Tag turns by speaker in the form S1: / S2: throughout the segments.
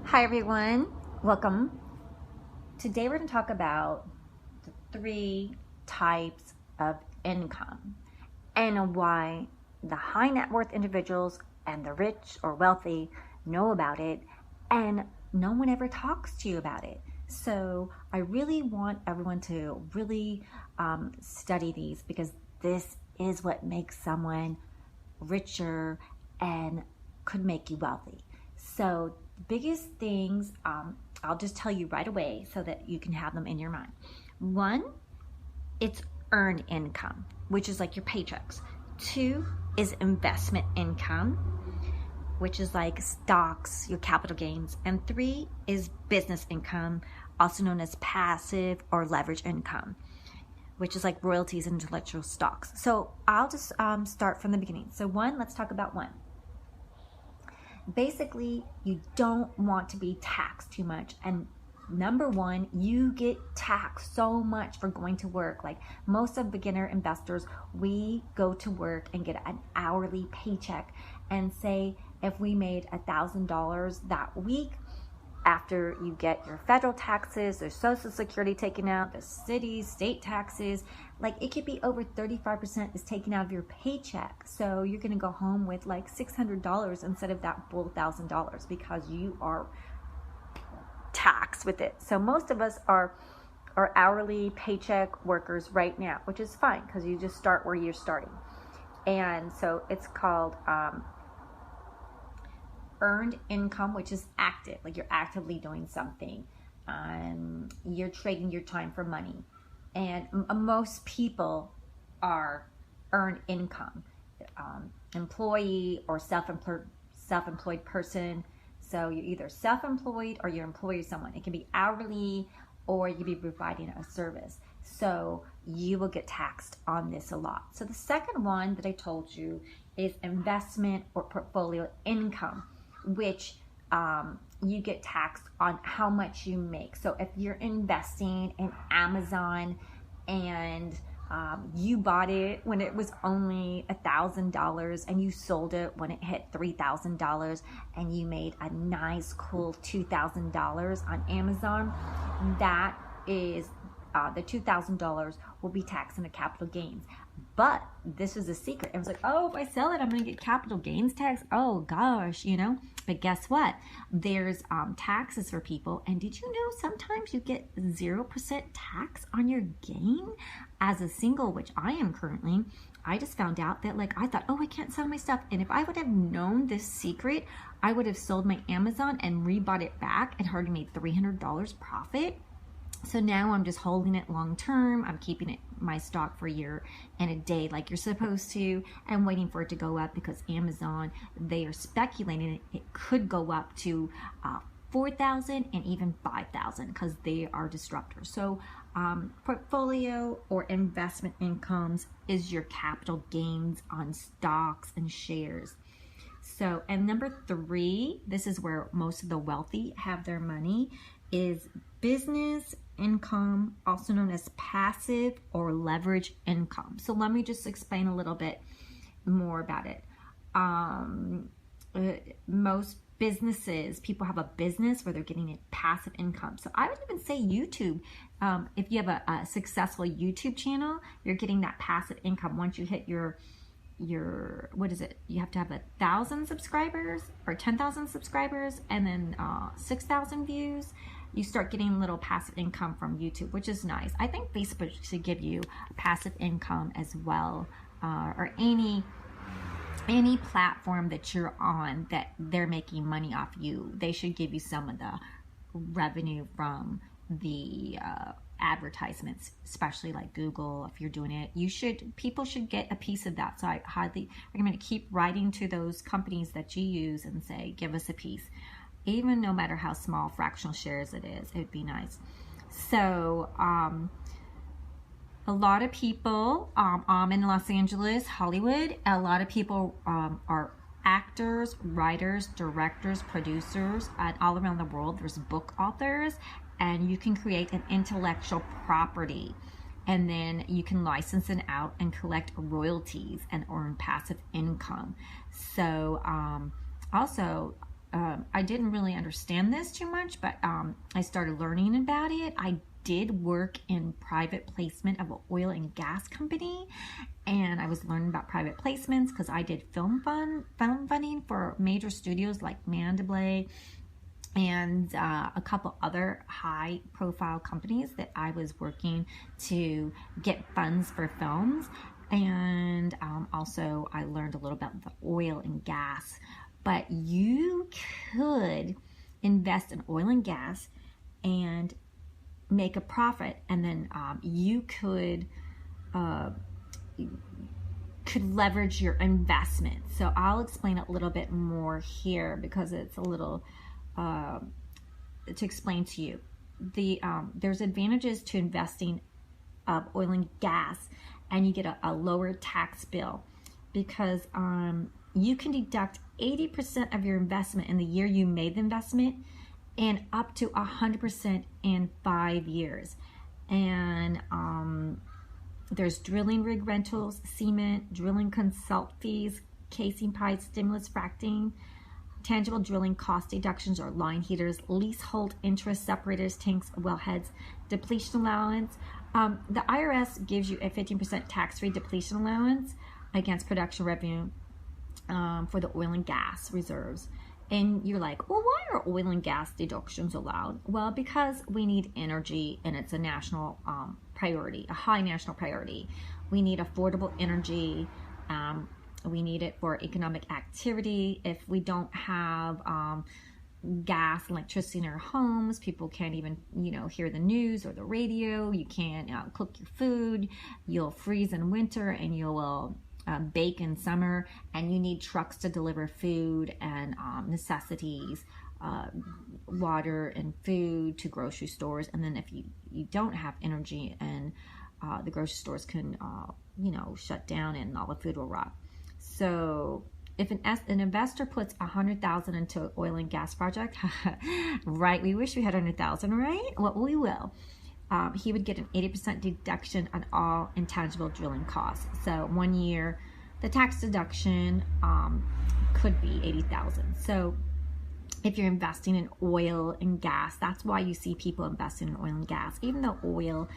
S1: Hi everyone, welcome. Today we're going to talk about the three types of income and why the high net worth individuals and the rich or wealthy know about it and no one ever talks to you about it. So I really want everyone to really study these, because this is what makes someone richer and could make you wealthy. So the biggest things, I'll just tell you right away so that you can have them in your mind. One, it's earned income, which is like your paychecks. Two is investment income, which is like stocks, your capital gains. And three is business income, also known as passive or leverage income, which is like royalties and intellectual stocks. So I'll just start from the beginning. So let's talk about one. Basically, you don't want to be taxed too much. And number one, you get taxed so much for going to work. Like most of beginner investors, we go to work and get an hourly paycheck, and say if we made $1,000 that week, after you get your federal taxes, there's Social Security taken out, the city, state taxes, like it could be over 35% is taken out of your paycheck. So you're going to go home with like $600 instead of that full $1,000 because you are taxed with it. So most of us are hourly paycheck workers right now, which is fine because you just start where you're starting. And so it's called earned income, which is active, like you're actively doing something. You're trading your time for money. And most people are earned income, employee or self-employed person. So you're either self-employed or you're employed someone. It can be hourly or you can be providing a service. So you will get taxed on this a lot. So the second one that I told you is investment or portfolio income, which you get taxed on how much you make. So if you're investing in Amazon and you bought it when it was only $1,000 and you sold it when it hit $3,000 and you made a nice cool $2,000 on Amazon, that is the $2,000 will be taxed in the capital gains. But this is a secret. It was like, oh, if I sell it, I'm going to get capital gains tax. Oh gosh, But guess what? There's taxes for people. And did you know sometimes you get 0% tax on your gain as a single, which I am currently. I just found out that I thought, oh, I can't sell my stuff. And if I would have known this secret, I would have sold my Amazon and rebought it back and already made $300 profit. So now I'm just holding it long term. I'm keeping it my stock for a year and a day like you're supposed to, and waiting for it to go up, because Amazon, they are speculating it could go up to 4,000 and even 5,000 because they are disruptors. So portfolio or investment incomes is your capital gains on stocks and shares. So, and number three, this is where most of the wealthy have their money, is business income, also known as passive or leverage income. So let me just explain a little bit more about it. Most businesses, people have a business where they're getting a passive income. So I would even say YouTube, if you have a successful YouTube channel, you're getting that passive income once you hit your what is it? You have to have 1,000 subscribers or 10,000 subscribers and then 6,000 views. You start getting little passive income from YouTube, which is nice. I think Facebook should give you passive income as well, or any platform that you're on that they're making money off you. They should give you some of the revenue from the advertisements, especially like Google. If you're doing it, people should get a piece of that. So I highly recommend to keep writing to those companies that you use and say, give us a piece. Even no matter how small fractional shares it is, it would be nice. So a lot of people, I'm in Los Angeles, Hollywood, a lot of people are actors, writers, directors, producers, and all around the world. There's book authors, and you can create an intellectual property, and then you can license it out and collect royalties and earn passive income. So also I didn't really understand this too much, but I started learning about it. I did work in private placement of an oil and gas company, and I was learning about private placements because I did film funding for major studios like Mandalay and a couple other high profile companies that I was working to get funds for films. And also I learned a little about the oil and gas. But you could invest in oil and gas and make a profit, and then you could leverage your investment. So I'll explain a little bit more here because it's a little to explain to you. There's advantages to investing of oil and gas, and you get a lower tax bill because you can deduct 80% of your investment in the year you made the investment and up to 100% in 5 years. And there's drilling rig rentals, cement, drilling consult fees, casing pipe, stimulus fracking, tangible drilling cost deductions or line heaters, leasehold interest, separators, tanks, wellheads, depletion allowance. The IRS gives you a 15% tax-free depletion allowance against production revenue for the oil and gas reserves. And you're like, well, why are oil and gas deductions allowed? Well, because we need energy, and it's a national priority, a high national priority. We need affordable energy. We need it for economic activity. If we don't have gas and electricity in our homes, people can't even, hear the news or the radio. You can't cook your food. You'll freeze in winter, and you'll bake in summer, and you need trucks to deliver food and necessities, water and food to grocery stores. And then if you don't have energy, and the grocery stores can shut down and all the food will rot. So if an investor puts $100,000 into an oil and gas project, right, we wish we had $100,000, right? Well, we will. He would get an 80% deduction on all intangible drilling costs. So 1 year, the tax deduction could be $80,000. So if you're investing in oil and gas, that's why you see people investing in oil and gas, even though oil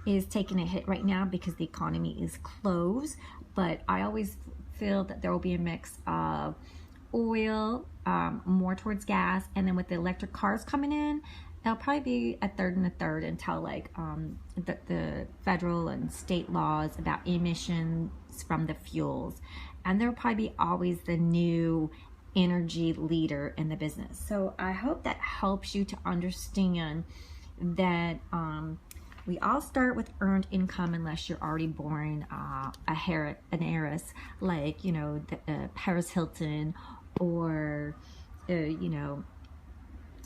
S1: is taking a hit right now because the economy is closed. But I always feel that there will be a mix of oil, more towards gas, and then with the electric cars coming in, it'll probably be a third and a third until the federal and state laws about emissions from the fuels. And there'll probably be always the new energy leader in the business. So I hope that helps you to understand that we all start with earned income unless you're already born an heiress, like, Paris Hilton or,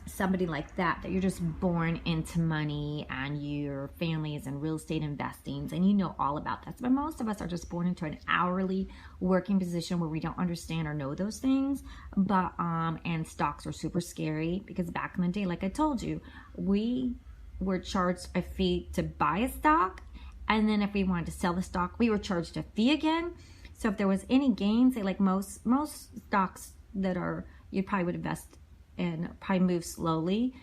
S1: somebody like that you're just born into money, and your family is in real estate investings, and all about that. But most of us are just born into an hourly working position where we don't understand or know those things. But and stocks are super scary because back in the day, like I told you, we were charged a fee to buy a stock, and then if we wanted to sell the stock, we were charged a fee again. So if there was any gains, say like most stocks that you probably would invest and probably move slowly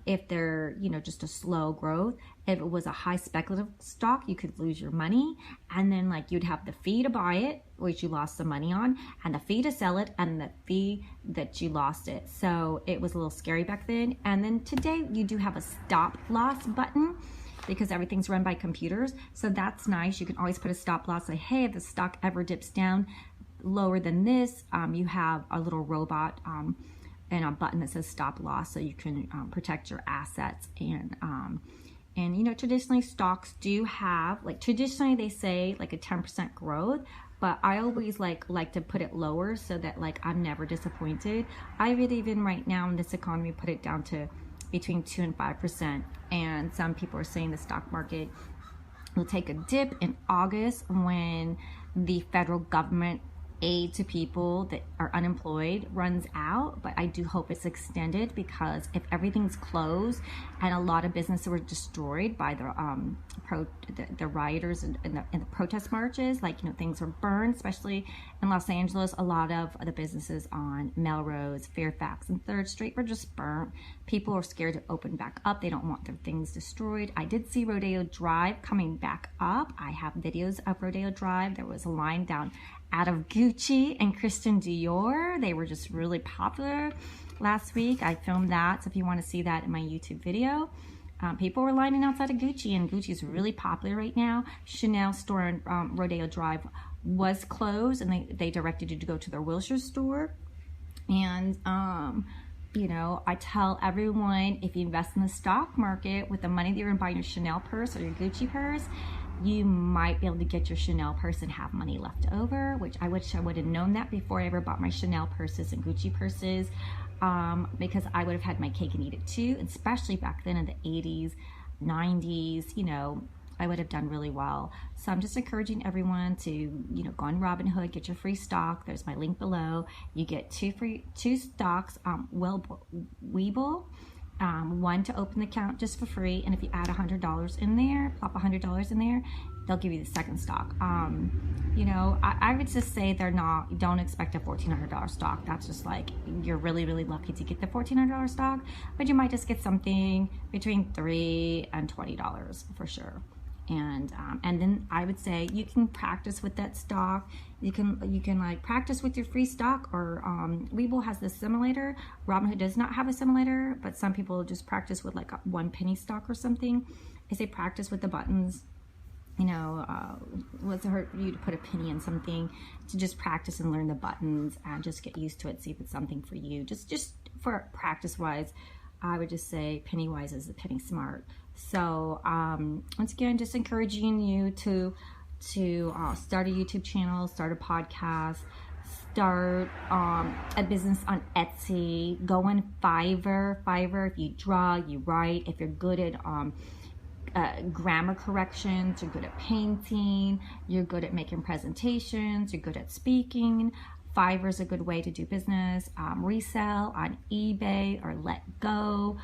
S1: if they're just a slow growth. If it was a high speculative stock, you could lose your money, and then you'd have the fee to buy it, which you lost some money on, and the fee to sell it, and the fee that you lost it. So it was a little scary back then. And then today you do have a stop loss button because everything's run by computers, so that's nice. You can always put a stop loss, like, hey, if the stock ever dips down lower than this, you have a little robot and a button that says stop loss, so you can protect your assets. And traditionally stocks do have, traditionally they say a 10% growth, but I always like to put it lower so that I'm never disappointed. I would even right now in this economy put it down to between 2 and 5%. And some people are saying the stock market will take a dip in August when the federal government aid to people that are unemployed runs out, but I do hope it's extended, because if everything's closed and a lot of businesses were destroyed by the rioters and the protest marches, like, things were burned, especially in Los Angeles. A lot of the businesses on Melrose, Fairfax, and 3rd Street were just burnt. People are scared to open back up. They don't want their things destroyed. I did see Rodeo Drive coming back up. I have videos of Rodeo Drive. There was a line down out of Gucci and Christian Dior. They were just really popular last week. I filmed that, so if you want to see that in my YouTube video. People were lining outside of Gucci, and Gucci is really popular right now. Chanel store on Rodeo Drive was closed, and they directed you to go to their Wilshire store. And I tell everyone, if you invest in the stock market with the money that you're going to buy your Chanel purse or your Gucci purse, you might be able to get your Chanel purse and have money left over, which I wish I would have known that before I ever bought my Chanel purses and Gucci purses, because I would have had my cake and eat it too, especially back then in the 80s, 90s, I would have done really well. So I'm just encouraging everyone to, go on Robinhood, get your free stock. There's my link below. You get two stocks, Webull. One to open the account just for free, and if you add $100 in there, plop $100 in there, they'll give you the second stock. I would just say don't expect a $1,400 stock. That's just like, you're really, really lucky to get the $1,400 stock, but you might just get something between $3 and $20 for sure. And then I would say you can practice with that stock. You can like practice with your free stock, or Webull has this simulator. Robinhood does not have a simulator, but some people just practice with like a 1 penny stock or something. I say practice with the buttons. What's it hurt you to put a penny in something, to just practice and learn the buttons and just get used to it. See if it's something for you. Just for practice wise, I would just say penny wise is a penny smart. So once again, just encouraging you to start a YouTube channel, start a podcast, start a business on Etsy, go on Fiverr. If you draw, you write, if you're good at grammar corrections, you're good at painting, you're good at making presentations, you're good at speaking, Fiverr is a good way to do business. Resell on eBay or Let Go,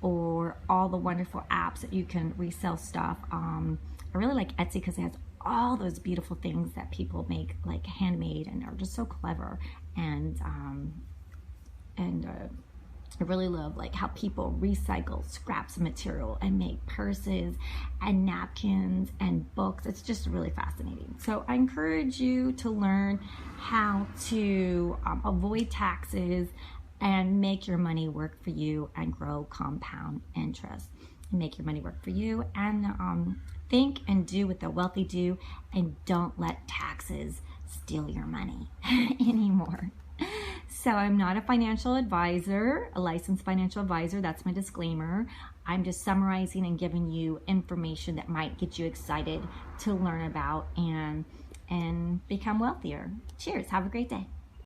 S1: or all the wonderful apps that you can resell stuff. I really like Etsy because it has all those beautiful things that people make, like handmade, and are just so clever. And I really love like how people recycle scraps of material and make purses and napkins and books. It's just really fascinating. So I encourage you to learn how to avoid taxes and make your money work for you and grow compound interest. And make your money work for you, and think and do what the wealthy do, and don't let taxes steal your money anymore. So I'm not a financial advisor, a licensed financial advisor. That's my disclaimer. I'm just summarizing and giving you information that might get you excited to learn about and become wealthier. Cheers. Have a great day.